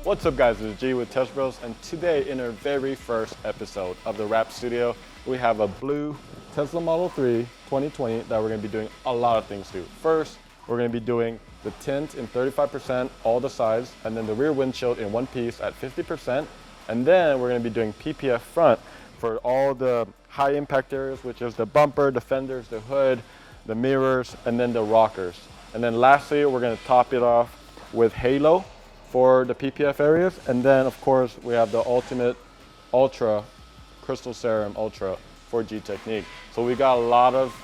What's up guys, it's G with Test Bros, and today in our very first episode of the Rap Studio, we have a blue Tesla Model 3 2020 that we're going to be doing a lot of things to. First, we're going to be doing the tint in 35%, all the sides, and then the rear windshield in one piece at 50%, and then we're going to be doing PPF front for all the high impact areas, which is the bumper, the fenders, the hood, the mirrors, and then the rockers. And then lastly, we're going to top it off with halo for the PPF areas, and then of course we have the ultimate ultra crystal serum ultra for G Technique. So we got a lot of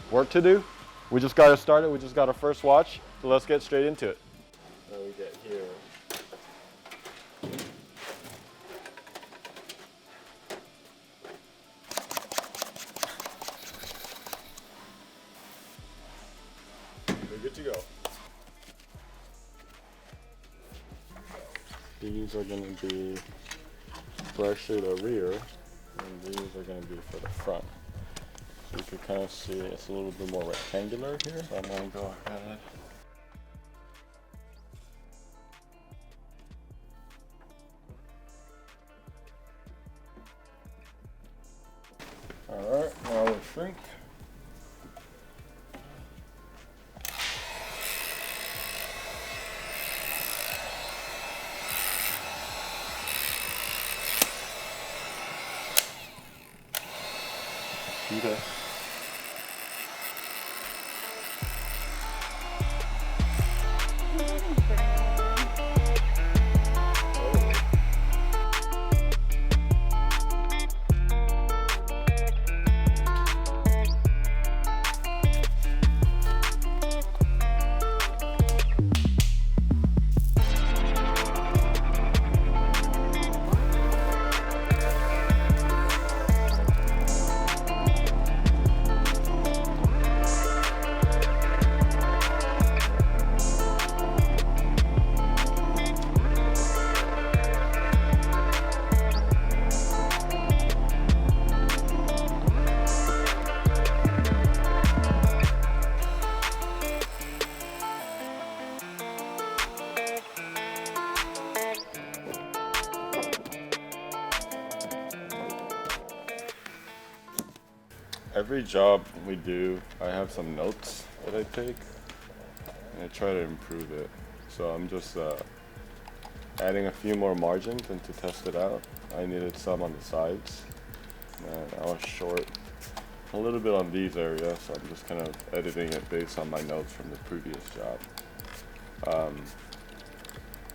work to do. We just got to start it. We just got our first watch, so let's get straight into it. What do we get here? We're good to go. These are going to be for actually the rear, and these are going to be for the front. So you can kind of see it's a little bit more rectangular here. So I'm going to go ahead. Alright, now we'll shrink. Okay. Every job we do, I have some notes that I take, and I try to improve it. So I'm just adding a few more margins and to test it out. I needed some on the sides, and I was short a little bit on these areas, so I'm just kind of editing it based on my notes from the previous job.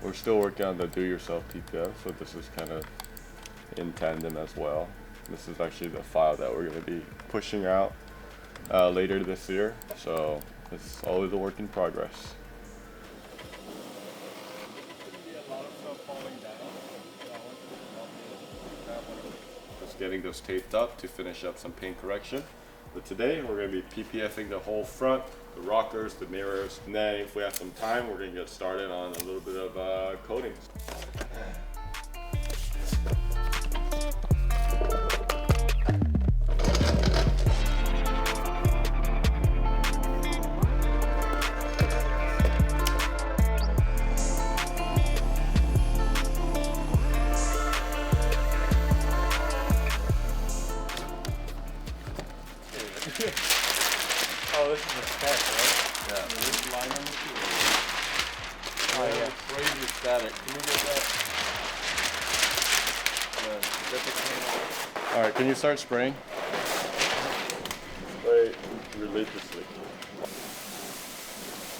We're still working on the do-yourself PPF, so this is kind of in tandem as well. This is actually the file that we're going to be pushing out later this year, so it's always a work in progress. Just getting this taped up to finish up some paint correction. But today we're going to be PPFing the whole front, the rockers, the mirrors, and then if we have some time, we're going to get started on a little bit of coatings. Oh, this is a spec, right? Yeah. This line on the key. Oh yeah. Crazy static. Can you get that? Get the clean. Alright, can you start spraying? Spray religiously.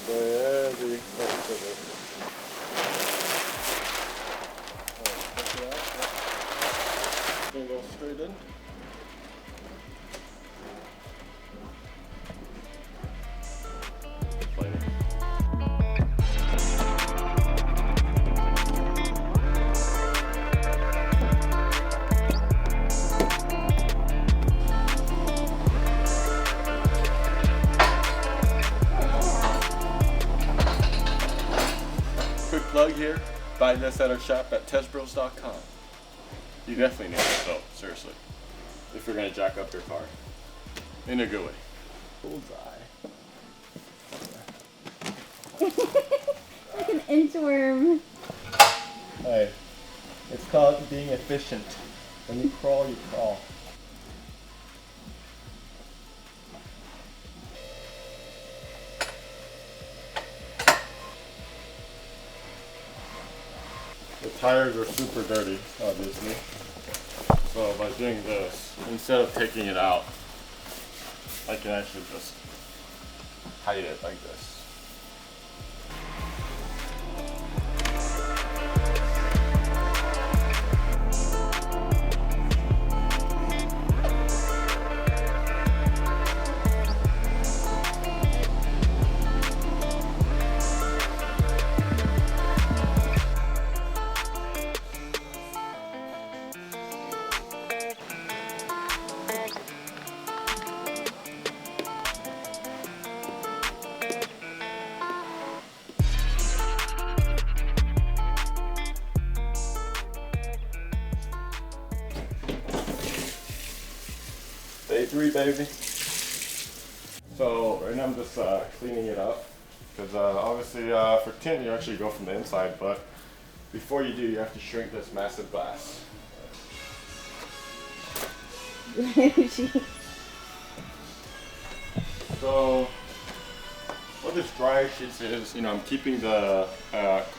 Spray heavy. Gonna go straight in. Quick plug here, buy this at our shop at testbros.com. You definitely need this though, seriously. If you're gonna jack up your car. In a good way. Bullseye. Like an inchworm. Hey, it's called being efficient. When you crawl, you crawl. The tires are super dirty, obviously. So by doing this, instead of taking it out, I can actually just hide it like this. Day 3, baby. So right now I'm just cleaning it up because obviously for tint you actually go from the inside, but before you do, you have to shrink this massive glass. So what this dry sheets is, you know, I'm keeping the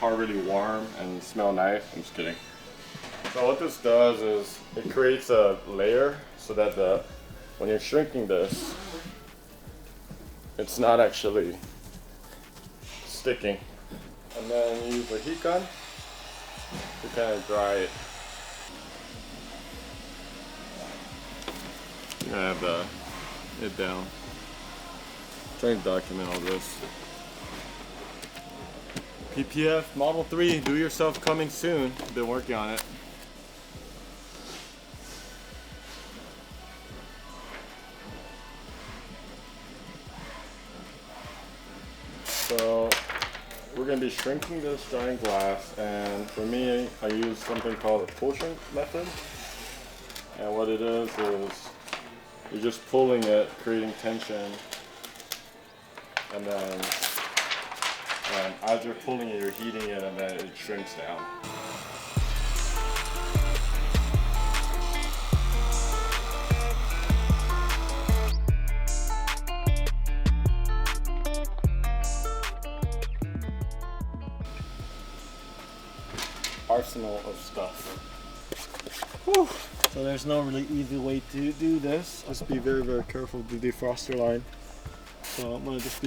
car really warm and smell nice. I'm just kidding. So what this does is it creates a layer so that when you're shrinking this, it's not actually sticking. And then you use a heat gun to kind of dry it. I have it down. Trying to document all this. PPF Model 3 do yourself coming soon. Been working on it. So we're going to be shrinking this drying glass, and for me I use something called a pull shrink method. And what it is you're just pulling it, creating tension, and then as you're pulling it, you're heating it, and then it shrinks down. Arsenal of stuff. Whew. So there's no really easy way to do this. Just be very, very careful with the defroster line. So I'm gonna just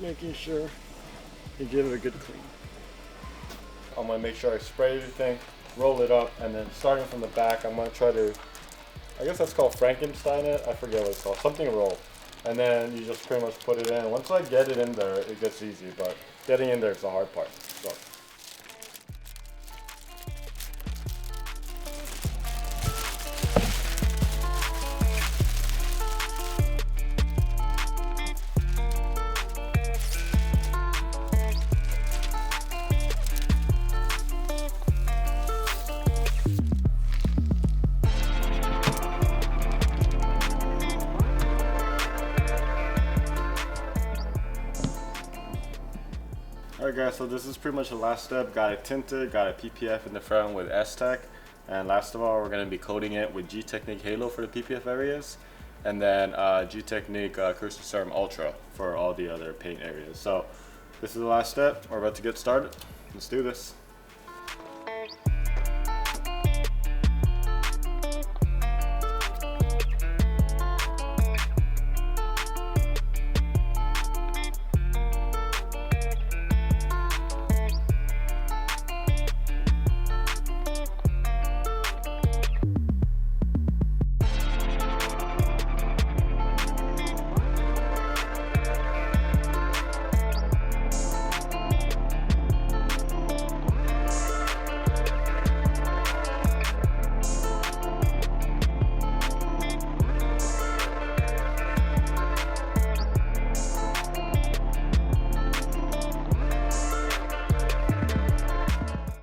making sure you give it a good clean. I'm gonna make sure I spray everything, roll it up, and then starting from the back, I'm gonna try to, I guess that's called Frankenstein it. I forget what it's called. Something roll. And then you just pretty much put it in. Once I get it in there, it gets easy, but getting in there is the hard part. So. Alright guys, so this is pretty much the last step. Got it tinted, got a PPF in the front with S-Tech, and last of all we're going to be coating it with G-Technique Halo for the PPF areas, and then G-Technique Crystal Serum Ultra for all the other paint areas. So this is the last step. We're about to get started. Let's do this.